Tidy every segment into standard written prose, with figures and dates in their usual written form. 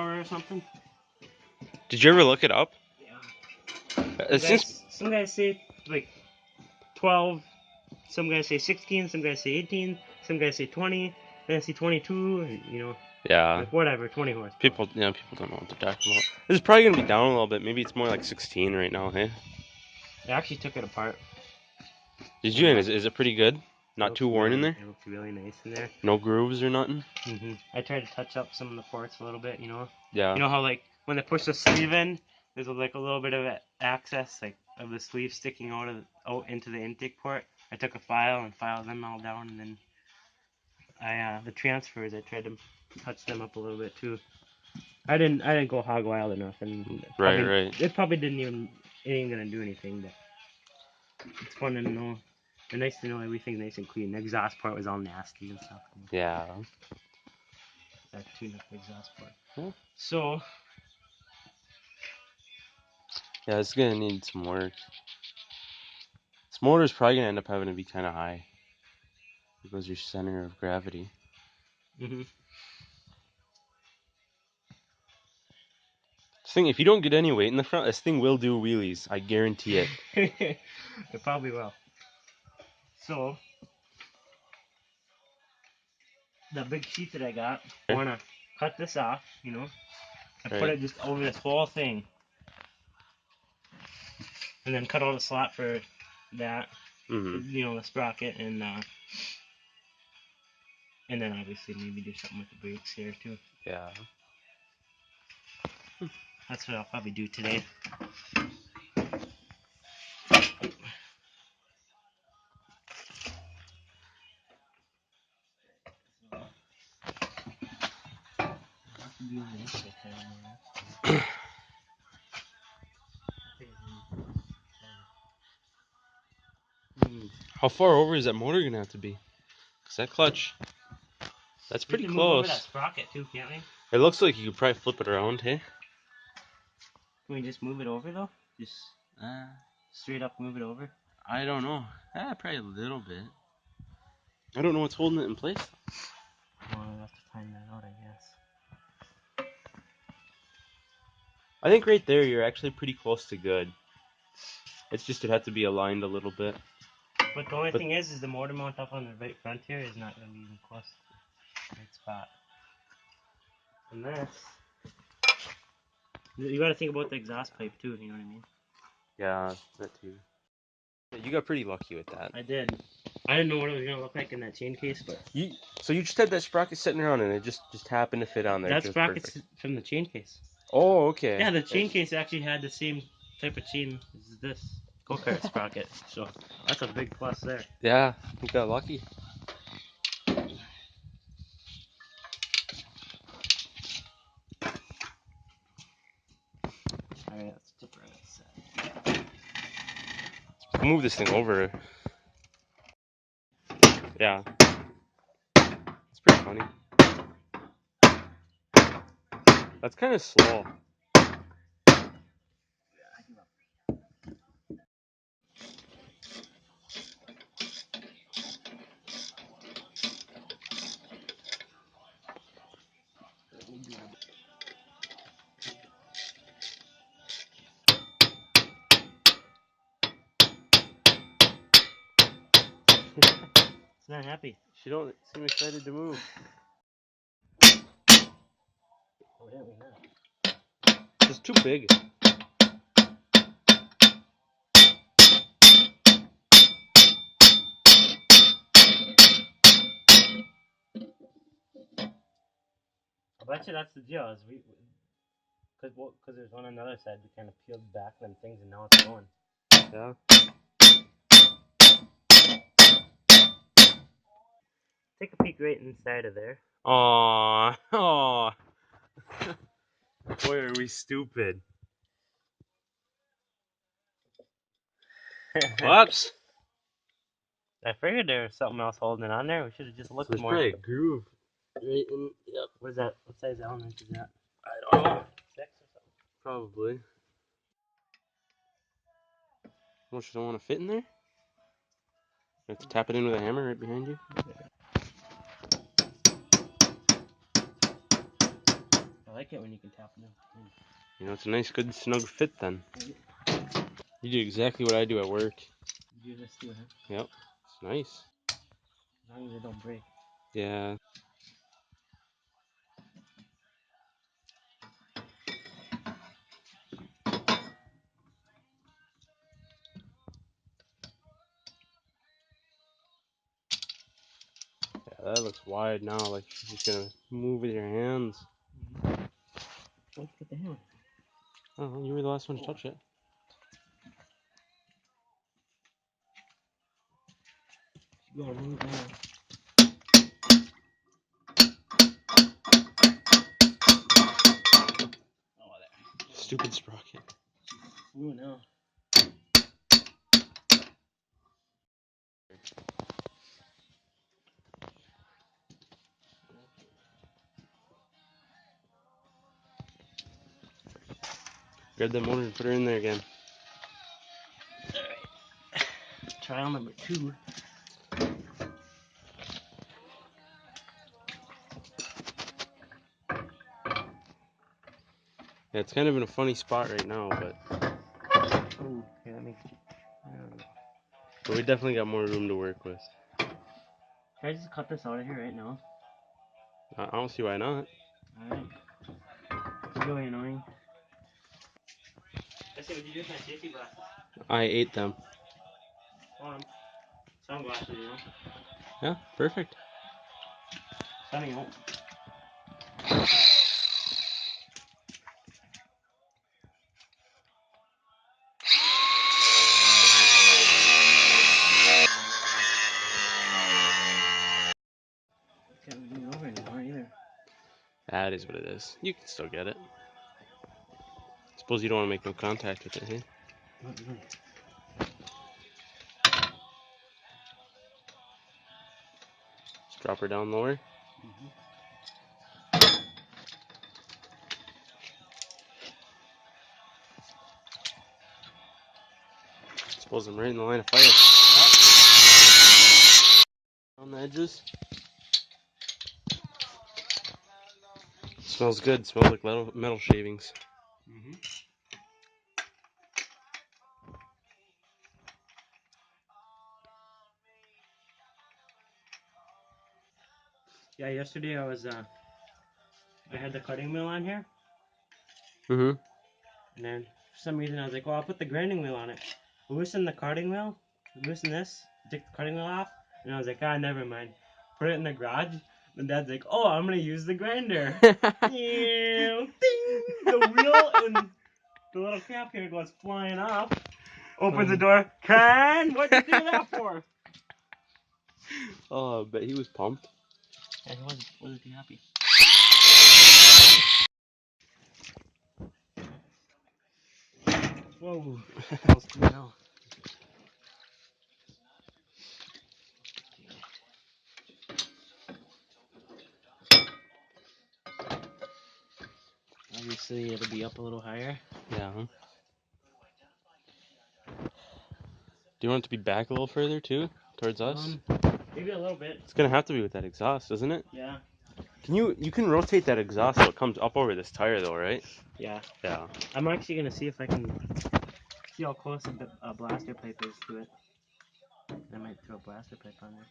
horsepower or something. Did you ever look it up? Yeah. Some guys say like 12. Some guys say 16. Some guys say 18. Some guys say 20. Then I see 22. And, you know. Yeah. Like whatever, 20 horsepower. People don't know what they're talking about. This is probably gonna be down a little bit. Maybe it's more like 16 right now, hey? I actually took it apart. Did you? And is it pretty good? Not too worn in there? It looks really nice in there. No grooves or nothing? I tried to touch up some of the ports a little bit, you know? Yeah. You know how, like, when they push the sleeve in, there's, like, a little bit of access, like, of the sleeve sticking out into the intake port? I took a file and filed them all down, and then the transfers, I tried to touch them up a little bit, too. I didn't go hog wild enough, and Right. It probably ain't gonna do anything, but it's fun to know. It's nice to know everything's nice and clean. The exhaust part was all nasty and stuff. Yeah. That tune-up exhaust part. Yeah. So. Yeah, it's gonna need some work. This motor's probably gonna end up having to be kind of high. Because your center of gravity. This thing, if you don't get any weight in the front, this thing will do wheelies. I guarantee it. It probably will. So, the big sheet that I got, I want to cut this off, you know, and put it just over this whole thing. And then cut out a slot for that, you know, the sprocket, and then obviously maybe do something with the brakes here too. Yeah. That's what I'll probably do today. How far over is that motor gonna have to be? Cause that clutch, that's pretty close. Move over that sprocket too, can't we? It looks like you could probably flip it around, hey? Can we just move it over though? Just straight up move it over? I don't know. Probably a little bit. I don't know what's holding it in place. Well, I'll have to find that out, I guess. I think right there you're actually pretty close to good. It's just it had to be aligned a little bit. But the only thing is the motor mount up on the right front here is not going to be even close to the right spot. And this, you got to think about the exhaust pipe too, you know what I mean? Yeah, that too. You got pretty lucky with that. I did. I didn't know what it was going to look like in that chain case, but... So you just had that sprocket sitting around and it just happened to fit on there. That sprocket's from the chain case. Oh, okay. Yeah, the chain case actually had the same type of chain as this KART sprocket, so that's a big plus there. Yeah, you got lucky. Alright, let's tip her outside. Let's move this thing over. Yeah. It's pretty funny. That's kind of slow. It's not happy. She don't seem excited to move. Evidently not. It's too big. I bet you that's the deal. Is because there's one on the other side. We kind of peeled back them things, and now it's going. Yeah. Take a peek right inside of there. Aww. Aww. Boy, are we stupid. Whoops. I figured there was something else holding it on there. We should have just looked more. There's probably a groove. Right in, yep. What is that? What size element is that? I don't know. 6 or something? Probably. Well, you don't want to fit in there? You have to tap it in with a hammer right behind you? I like it when you can tap it in. You know, it's a nice, good, snug fit then. You do exactly what I do at work. You do this too, huh? Yep, it's nice. As long as they don't break. Yeah. Yeah, that looks wide now, like you're just gonna move with your hands. Let's get the hammer. Oh, you were the last one to touch it. You gotta move now. Oh, there. Stupid sprocket. Ooh, no. Grab that motor and put her in there again. Alright. Trial number 2. Yeah, it's kind of in a funny spot right now, but Oh, yeah, that makes. we definitely got more room to work with. Can I just cut this out of here right now? I don't see why not. Alright. It's really annoying. I see what you do with my safety glasses. I ate them. Sunglasses, you know. Yeah, perfect. Sunny out. Can't move it over anymore either. That is what it is. You can still get it. Suppose you don't want to make no contact with it, hey? Just drop her down lower. Suppose I'm right in the line of fire. On the edges. Smells good. Smells like metal shavings. Yeah, yesterday I had the cutting wheel on here, Mm-hmm. and then for some reason I was like, well, I'll put the grinding wheel on it. Loosen the cutting wheel, loosen this, take the cutting wheel off, and I was like, never mind. Put it in the garage, and Dad's like, oh, I'm gonna use the grinder. Ding! The wheel and the little cap here goes flying off. Opens the door. Ken, what'd you do that for? Oh, but he was pumped. Yeah, he wasn't too happy. Whoa, smells good now. Obviously, it'll be up a little higher. Yeah. Do you want it to be back a little further too, towards us? Maybe a little bit. It's gonna have to be with that exhaust, isn't it? Yeah. You can rotate that exhaust so it comes up over this tire though, right? Yeah. Yeah. I'm actually gonna see if I can see how close a blaster pipe is to it. I might throw a blaster pipe on there.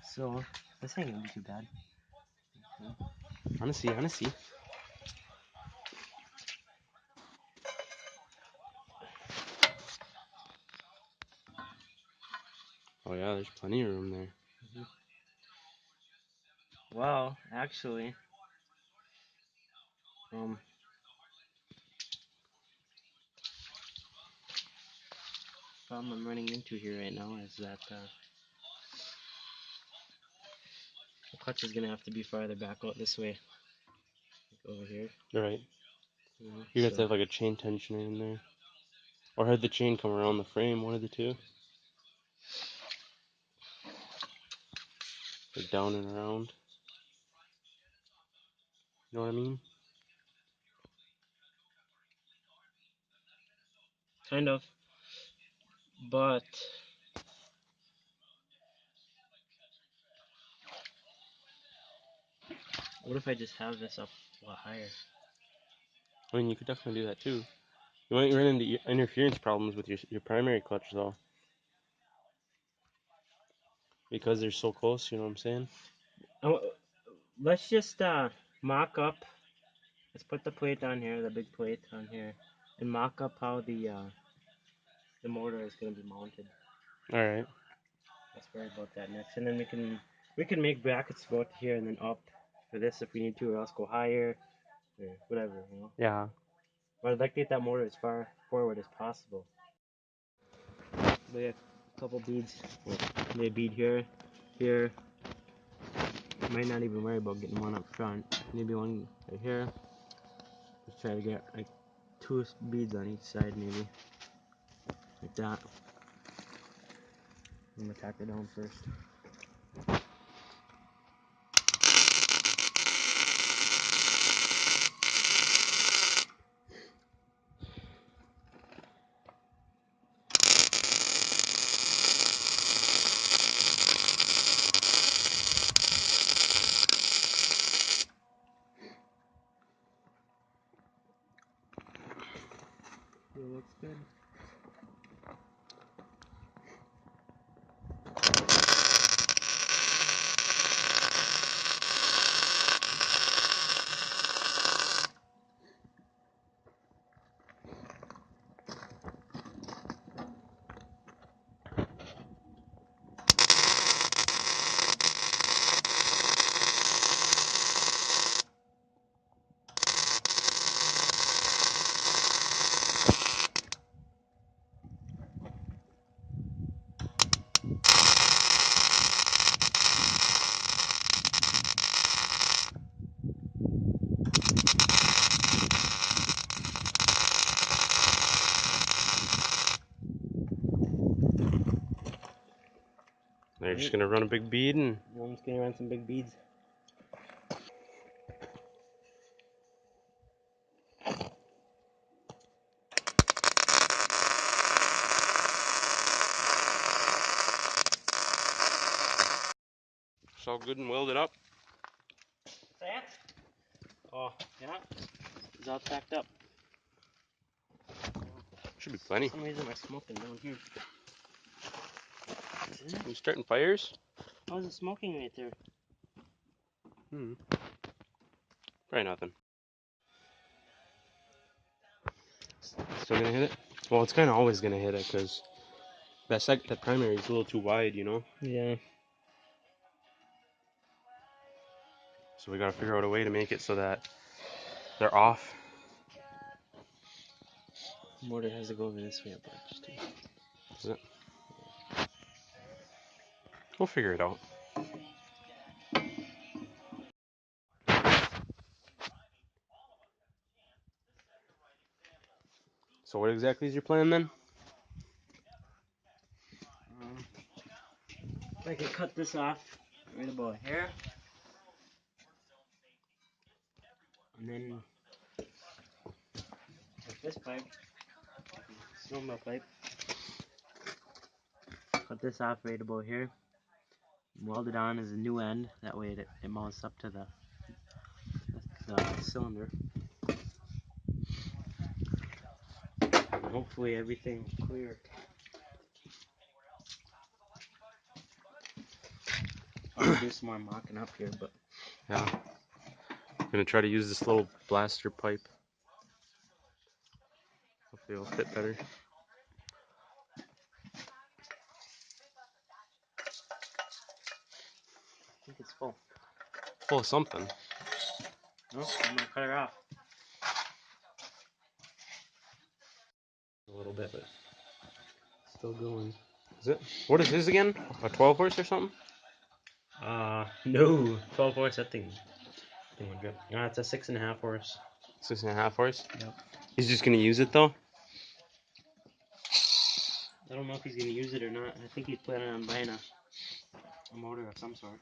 So this ain't gonna be too bad. Honestly. Oh yeah, there's plenty of room there. Well, actually, problem I'm running into here right now is that the clutch is gonna have to be farther back out this way, like over here. Right. You know, You have to have like a chain tensioner in there, or have the chain come around the frame. One of the two. Like down and around. You know what I mean? kind of, but what if I just have this up a lot higher. I mean, you could definitely do that too. You might run into interference problems with your primary clutch though, because they're so close. You know what I'm saying? Oh, let's just mock up. Let's put the plate on here, the big plate on here, and mock up how the motor is going to be mounted. All right. Let's worry about that next, and then we can make brackets go to here and then up for this if we need to, or else go higher, or whatever, you know. Yeah. But I'd like to get that motor as far forward as possible. We have a couple beads. Maybe a bead here, here. Might not even worry about getting one up front. Maybe one right here. Let's try to get like 2 beads on each side, maybe like that. I'm gonna tack it down first. It looks good. They're just gonna run a big bead and. I'm just gonna run some big beads. It's all good and welded up. That? Oh, yeah. It's all tacked up. Should be plenty. For some reason I'm smoking down here. You starting fires? How is it smoking right there? Probably nothing. Still gonna hit it? Well, it's kind of always gonna hit it because that primary is a little too wide, you know. Yeah. So we gotta figure out a way to make it so that they're off. Motor has to go over this way a bunch too. Is it? We'll figure it out. So what exactly is your plan then? I can cut this off right about here. And then with this pipe, snowmobile pipe, cut this off right about here. Weld it on as a new end. That way it mounts up to the cylinder. And hopefully everything clear. I'll do some more mocking up here, but Yeah. I'm gonna try to use this little blaster pipe. Hopefully it'll fit better. I think it's full. Full of something. No, I'm gonna cut it off. A little bit, but still going. Is it? What is his again? A 12 horse or something? No, 12 horse. That thing would go. No, it's a 6.5 horse. 6.5 horse? Yep. He's just gonna use it though? I don't know if he's gonna use it or not. I think he's planning on buying a motor of some sort.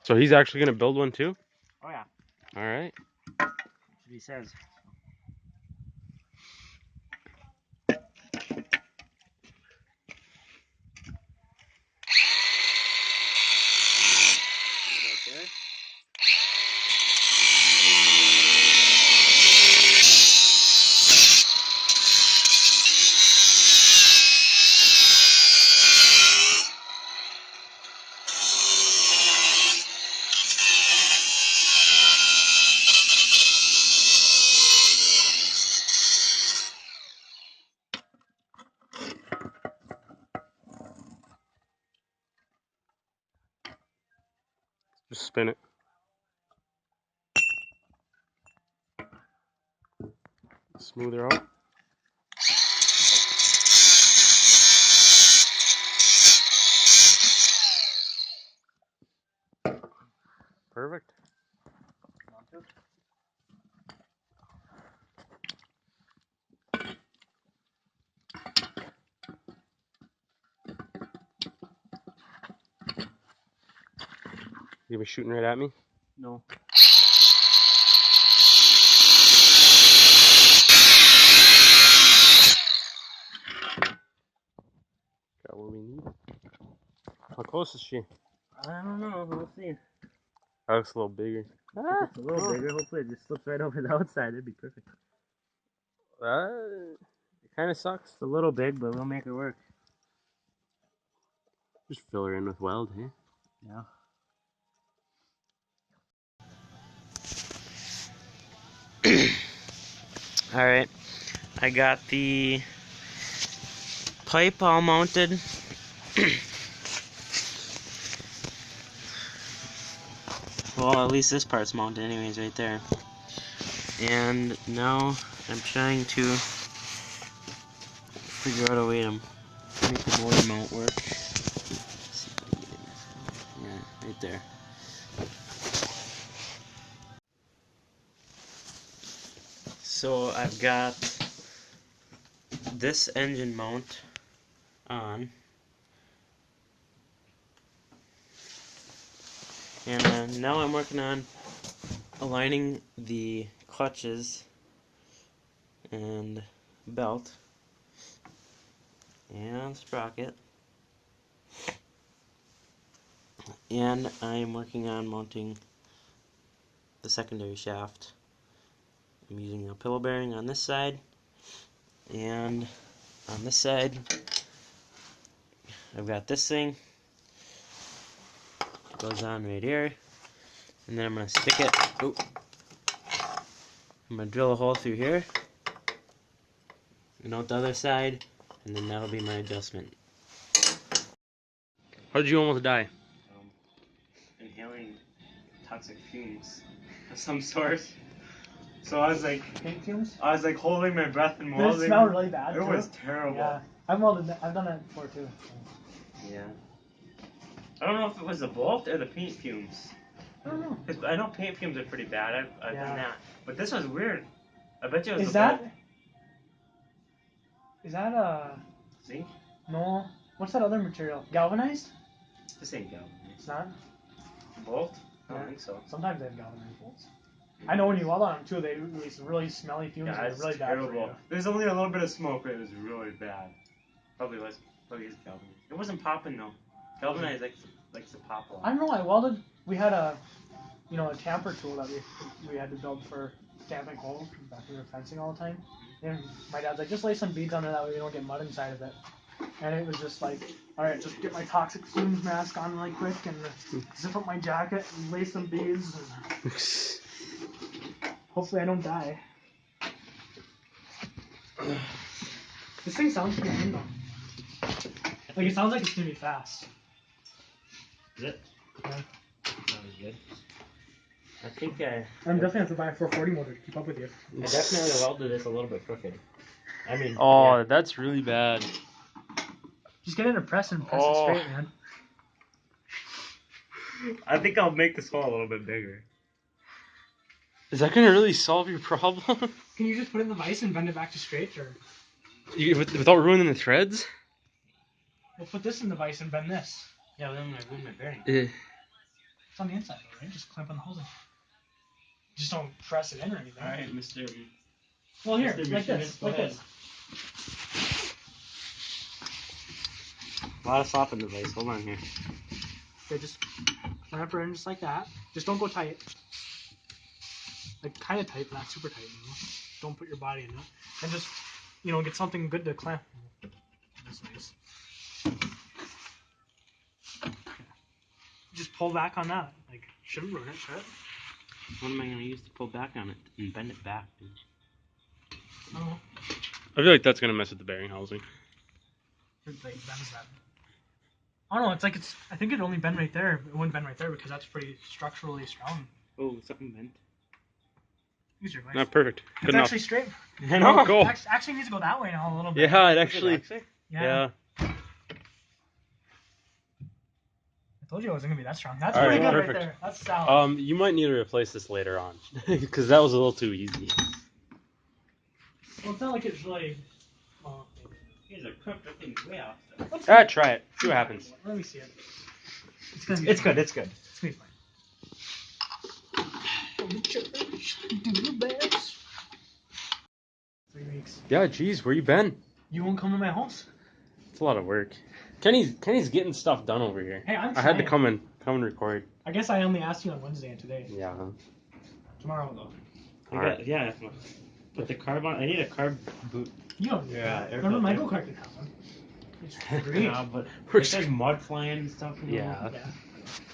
So he's actually gonna build one too? Oh yeah. Alright. That's what he says. spin it. Smoother out. Perfect. You be shooting right at me? No. Got what we need. How close is she? I don't know. We'll see. That looks a little bigger. If it's a little bigger, hopefully it just slips right over the outside. It'd be perfect. It kind of sucks. It's a little big, but we'll make it work. Just fill her in with weld, hey? Yeah. Alright, I got the pipe all mounted. Well, at least this part's mounted anyways right there. And now I'm trying to figure out a way to make the motor mount work. Let's see if I can get it. Yeah, right there. So I've got this engine mount on, and now I'm working on aligning the clutches and belt and sprocket, and I'm working on mounting the secondary shaft. I'm using a pillow bearing on this side, and on this side I've got this thing. It goes on right here, and then I'm going to stick it. Oh, I'm going to drill a hole through here and out the other side, and then that'll be my adjustment. How did you almost die? Inhaling toxic fumes of some sort. So I was like, Paint fumes? I was like holding my breath and Did it welding. smell really bad? It too? was terrible. Yeah, I've welded. I've done that before too. Yeah. I don't know if it was the bolt or the paint fumes. I don't know. 'Cause I know paint fumes are pretty bad. I've Yeah. done that, but this was weird. I bet you it was Is the that? bolt. Is that Zinc? no? What's that other material? Galvanized? This ain't galvanized. It's not. Bolt? I don't Yeah. think so. Sometimes they have galvanized bolts. I know when you weld on them too, they release really smelly fumes Yeah, and it's they're really bad for terrible. you. There's only a little bit of smoke, but it was really bad. Probably is galvanized. It wasn't popping though. Galvanized likes to pop a lot. I don't know. I welded. We had a tamper tool that we had to build for stamping holes back when we were fencing all the time. And my dad's like, just lay some beads on it that way we don't get mud inside of it. And it was just like, all right, just get my toxic fumes mask on really quick and zip up my jacket and lay some beads. And hopefully I don't die. This thing sounds pretty good though. Like it sounds like it's gonna be fast. Is it? Yeah. Sounds good. I think I'm definitely have to buy a 440 motor to keep up with you. I definitely welded this a little bit crooked. I mean, Oh, yeah. that's really bad. Just get it in a press and press it straight, man. I think I'll make this hole a little bit bigger. Is that gonna really solve your problem? Can you just put it in the vise and bend it back to straight, or Without ruining the threads? we'll put this in the vise and bend this? Yeah, then I'm gonna ruin my bearing. Yeah. It's on the inside, though, right? Just clamp on the holes. Just don't press it in or anything. Alright, Mr. Well, here, Mr. like this, Machinist, go like ahead. this. A lot of slop in the vise. Hold on here. Okay, just clamp her in just like that. Just don't go tight. Like kind of tight, but not super tight. You know? Don't put your body in it. And just, get something good to clamp. That's nice. Just pull back on that. Like, shouldn't ruin it, should it? What am I gonna use to pull back on it and bend it back? Dude? I don't know. I feel like that's gonna mess with the bearing housing. Like, bends that. I don't know. It's like I think it'd only bend right there. It wouldn't bend right there because that's pretty structurally strong. Oh, something bent. Use your advice. Not perfect. It's Good enough. actually straight. I know. Go. Actually needs to go that way now a little bit. Yeah, it Is it actually. actually? Yeah. I told you it wasn't gonna be that strong. That's All pretty right, good perfect. right there. That's solid. You might need to replace this later on because that was a little too easy. Well, it's not like it's really. Well, Here's a crook looking way off. Try it. See what happens. let me see it. It's gonna be. It's fine. good. It's good. It's gonna be fine. Do your best. 3 weeks. Yeah, geez, where you been? You won't come to my house? It's a lot of work. Kenny's getting stuff done over here. Hey, I'm I had to trying. come and record. I guess I only asked you on Wednesday and today. Yeah. Tomorrow though. Alright. Yeah. Put the carb on. I need a carb boot. You don't need Yeah, that. air Remember, my filter. go-kart can have one. It's great. Yeah, but We're it says mud flying and stuff. You know? Yeah. Yeah.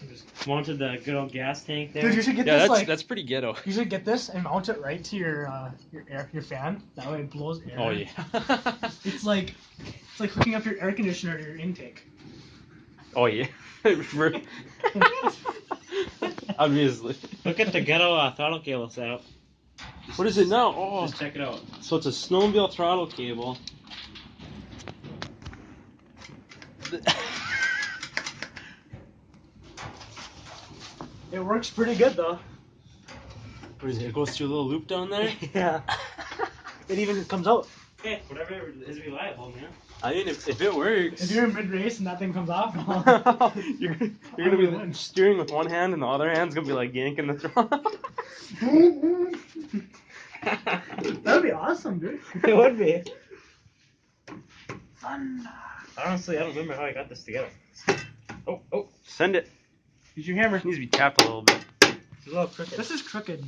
Just- Mounted the good old gas tank there. Dude, you should get Yeah, this that's pretty ghetto. You should get this and mount it right to your fan. That way it blows air. Oh yeah. It's like hooking up your air conditioner to your intake. Oh yeah. Obviously. Look at the ghetto throttle cable setup. What is it now? Oh, Just check it out. so it's a snowmobile throttle cable. It works pretty good though. What is it? It goes through a little loop down there. Yeah. It even comes out. Hey, whatever is reliable, man. I mean, if it works. If you're in mid-race and that thing comes off, you're gonna be steering with one hand and the other hand's gonna be like yanking the throttle. that would be awesome, dude. It would be. Thunder. Honestly, I don't remember how I got this together. Oh. Send it. Use your hammer. It needs to be tapped a little bit. It's a little crooked. This is crooked.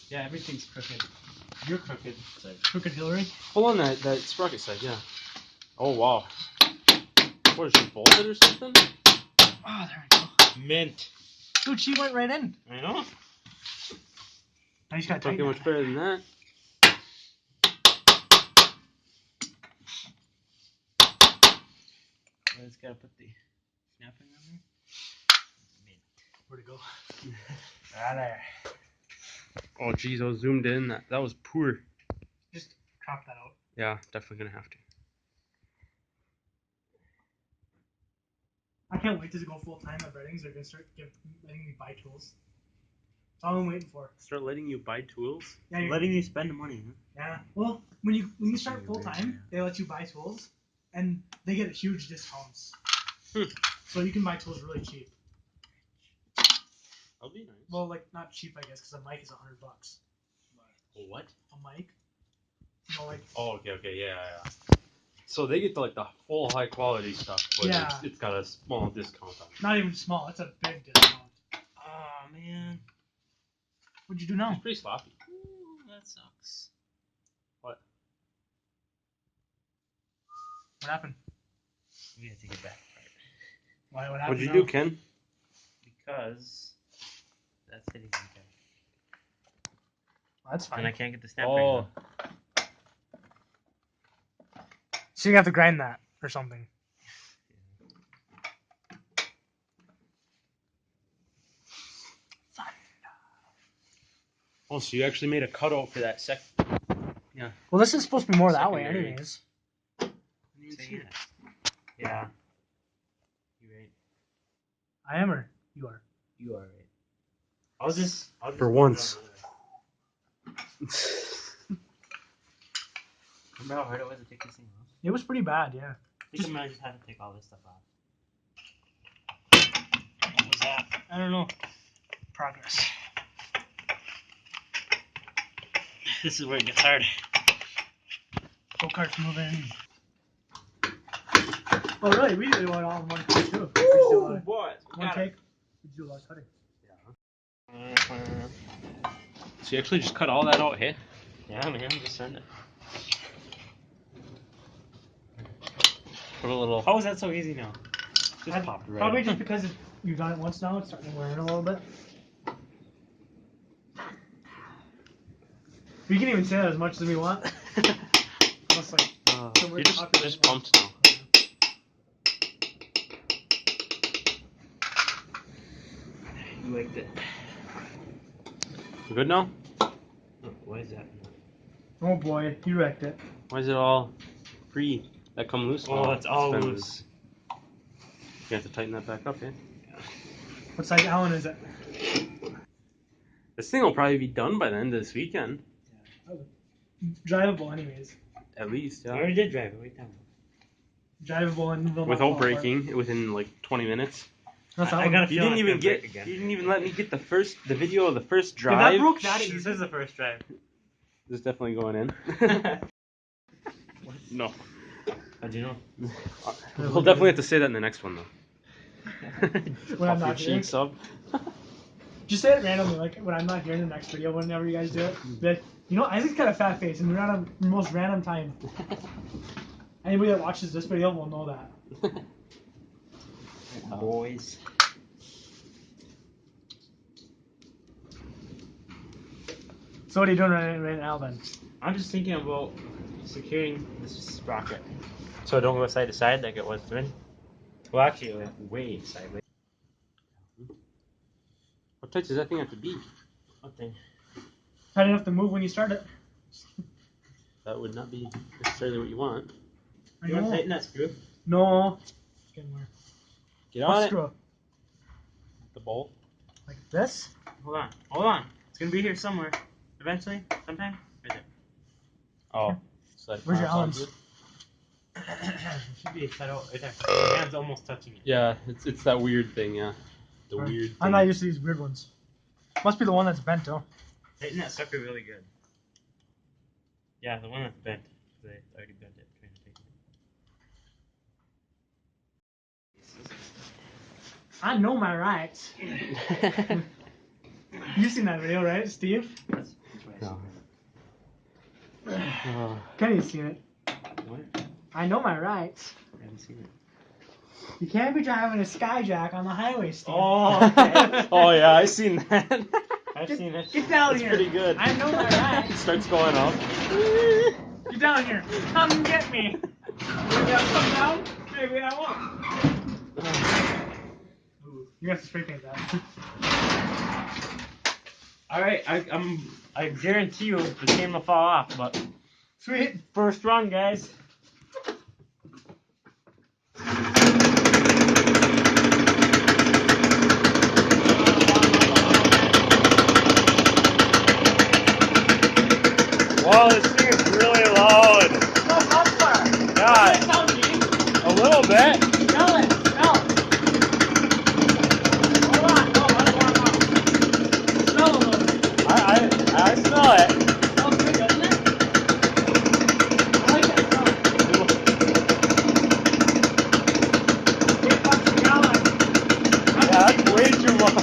Yeah, everything's crooked. You're crooked. Sorry. Crooked Hillary. Hold on, that sprocket side, yeah. Oh wow. What is she bolted or something? Oh, there we go. Mint. Dude, she went right in. I know. Now you just gotta Don't tighten get it. much better than that. I just gotta put the snapping on there. Mint. Where'd it go? Right there. Oh geez, I was zoomed in. That was poor. Just crop that out. Yeah, definitely gonna have to. I can't wait to go full time at Breadings. They're gonna start letting me buy tools. That's all I'm waiting for. Start letting you buy tools? Yeah, Letting you spend the money, huh? yeah. Well, when you start full time, they let you buy tools, and they get huge discounts. So you can buy tools really cheap. That'll be nice. Well, like not cheap, I guess, because a mic is $100. What? A mic? You know, like Oh, okay, yeah. So they get the full high quality stuff, but Yeah. it's got a small discount on it. not even small. It's a big discount. Oh man. What'd you do now? It's pretty sloppy. Ooh, that sucks. What? What happened? We gotta take it back. Why? What happened? What'd you now? do, Ken? Because that's hitting me there. That's fine. And I can't get the snap Oh. ring on. So you have to grind that or something. Oh, so you actually made a cutout for that sec. Yeah. Well, this is supposed to be more that way, Secondary. anyways. So, yeah. You're right. I am, or you are. You are right. I'll just For once. Remember how hard it was to take this thing off? It was pretty bad, yeah. I think I might just have to take all this stuff off. What was that? I don't know. Progress. This is where it gets hard. Go-kart's moving. Oh, really? We did it all in one take, too. We just do boy. one take. We do a lot of cutting. So you actually just cut all that out, hey? Yeah, man, just starting it. Put a little. How is that so easy now? Just popped right. Probably just because you've done it once now, it's starting to wear in a little bit. We can even say that as much as we want. Unless, like, You're just pumped now. You liked it. You good now? Oh, why is that? Oh boy, you wrecked it. Why is it all free? That come loose? Oh, it's all been loose. You have to tighten that back up, eh? What size Allen is it? This thing will probably be done by the end of this weekend. Drivable anyways. At least, I yeah. already did drive it. Wait down. Drivable and will not fall Without apart. breaking, within like 20 minutes. That's that I one. gotta You feel didn't like even I'm get. break again. You didn't even let me get the video of the first If drive. that broke that This easy. is the first drive. This is definitely going in. No. How'd you know? We'll definitely have to say that in the next one though. When I'm Puff your not here. cheeks up. Just say it randomly, like when I'm not here in the next video, whenever you guys do it. Be like, you know, Isaac's got a fat face, and we're at the most random time. Anybody that watches this video will know that. Boys. So what are you doing right now then? I'm just thinking about securing this sprocket so it don't go side to side like it was doing. Well, actually, it went way sideways. How tight does that thing have to be? What thing? Tight enough to move when you start it. That would not be necessarily what you want. You want to tighten that screw? No. It's getting weird. Get What on screw? it. The bolt. Like this? Hold on. Hold on. It's gonna be here somewhere. Eventually. Sometime. Right there. Oh. So that Where's your clamps Allen's? onto it? It should be set out right there. Your hand's almost touching it. Yeah, it's that weird thing, yeah. The Right. weird thing. I'm not used to these weird ones. Must be the one that's bent though. Tighten that sucker really good. Yeah, the one that's bent. They already bent it. Trying to tighten it. I know my rights. You've seen that video, right, Steve? That's No. Kenny's seen it. What? I know my rights. I haven't seen it. You can't be driving a Skyjack on the highway, Steve. Oh, okay. Oh yeah, I seen that. I've seen it. Get down That's here. pretty good. I know my It rights. starts going up. Get down here. Come get me. Maybe I'll come down. Maybe I won't. You have to spray paint that. All right, I guarantee you the chain will fall off, but Sweet. first run, guys. Wow, this thing is really loud. God, a little bit. Smell it. Smell it. Hold on. No, let it warm up. Smell a little bit. I smell it. Smells good, doesn't it? I like that smell. $8 a gallon. Yeah, that's way too much.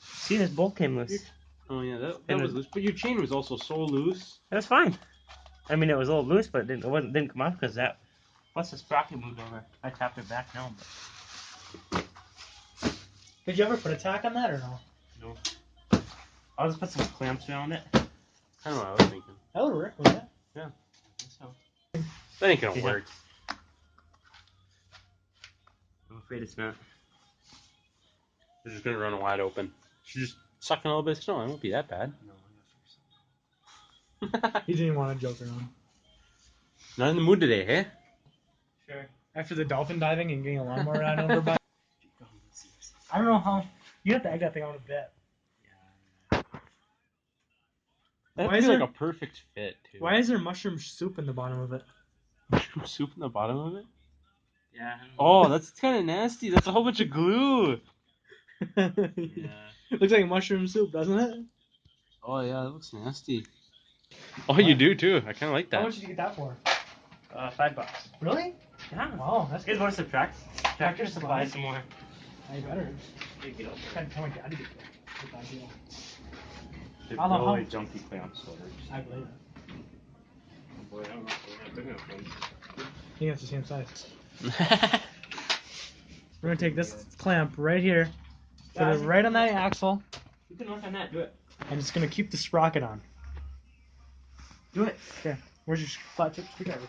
See, this bolt came loose. Oh yeah, that was loose. But your chain was also so loose. That's fine. I mean, it was a little loose, but it didn't come off because that. Plus, the sprocket moved over. I tapped it back now. But Did you ever put a tack on that or no? no. I'll just put some clamps around it. Kind of what I was thinking. That would work, wouldn't it? I think so. That ain't gonna Yeah. work. I'm afraid it's not. It's just gonna run wide open. Should just suck in a little bit of snow. It won't be that bad. No, I'm not sure. He didn't even want to joke around. Not in the mood today, hey? Sure. After the dolphin diving and getting a lawnmower ran over by. I don't know how. You have to egg that thing out a bit. That'd Why be is like there- a perfect fit, too. Why is there mushroom soup in the bottom of it? Mushroom soup in the bottom of it? Yeah. Oh, that's kind of nasty. That's a whole bunch of glue. Yeah. Looks like mushroom soup, doesn't it? Oh yeah, that looks nasty. Oh, you do too. I kind of like How that. much did you get that for? $5. Really? Yeah. Wow, that's You guys want to subtract? Tractor Supply some more. I better. Big deal. Trying to tell my dad to get that deal. They're I don't know really how- junky clamps. So I believe it. boy, I don't know if they're not big enough ones. I think it's the same size. We're gonna take this clamp right here, put it right on that axle, You can work on that. Do it. and it's gonna keep the sprocket on. Do it. Okay. Where's your flat tip screwdriver?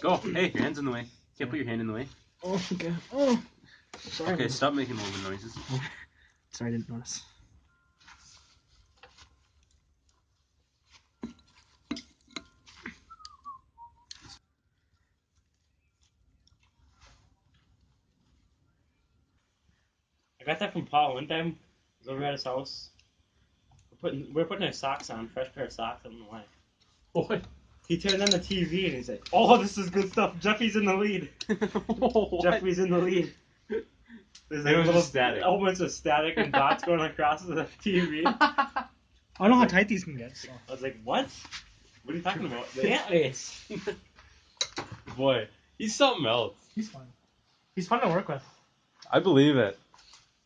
Go. Hey, your hand's in the way. Can't put your hand in the way. Oh, okay. Oh, sorry. Okay, stop making moving noises. Sorry, I didn't notice. I got that from Paul one time. I was over at his house. We're putting his socks on, fresh pair of socks. I don't know why. What? He turned on the TV and he's like, "Oh, this is good stuff. Jeffy's in the lead. Jeffy's in the lead." There's like It was little just static. A whole bunch of static and dots going across the TV. I don't know how tight these can get. So. I was like, "What? What are you talking about?" The ant race. Boy, he's something else. He's fun. He's fun to work with. I believe it.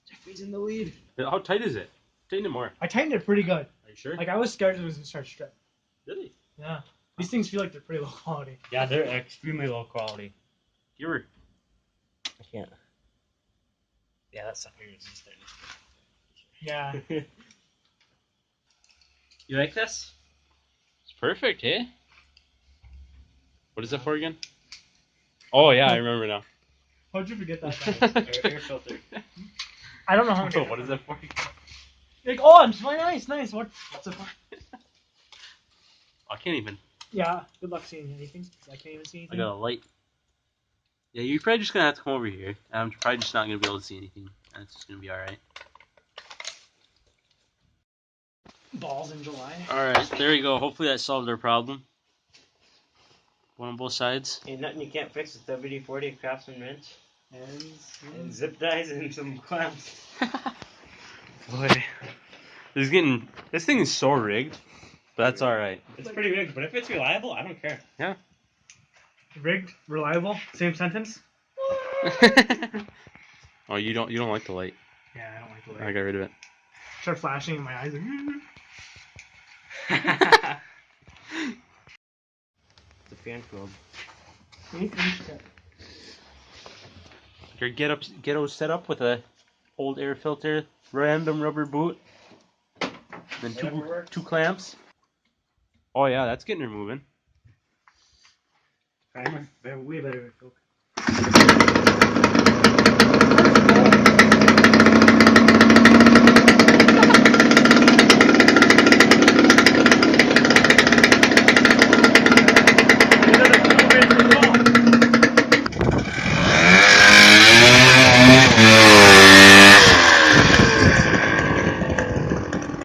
Jeffy's in the lead. How tight is it? Tighten it more. I tightened it pretty good. Are you sure? Like I was scared it was gonna start stripping. Really? Yeah. These things feel like they're pretty low quality. Yeah, they're extremely low quality. You were. I can't. Yeah, that sucker is just Yeah. You like this? It's perfect, eh? What is that for again? Oh yeah, I remember now. How'd you forget that? Air filter. I don't know how much. Oh, what is that for? Like, oh, I'm just nice. What's it for? I can't even. Yeah. Good luck seeing anything. I can't even see I anything. got a light. Yeah, you're probably just gonna have to come over here. I'm probably just not gonna be able to see anything. That's just gonna be alright. Balls in July. Alright, there we go. Hopefully that solved our problem. One on both sides. Ain't nothing you can't fix with WD-40, Craftsman wrench, And and zip ties and some clamps. Boy. This thing is so rigged. But that's alright. It's pretty rigged, but if it's reliable, I don't care. Yeah. rigged, reliable, same sentence. Oh, you don't like the light. Yeah, I don't like the I light. got rid of it. Start flashing in my eyes. It's a fan club. Your ghetto set up with a old air filter, random rubber boot, then Whatever works. two clamps. Oh yeah, that's getting her moving. Primer, way better.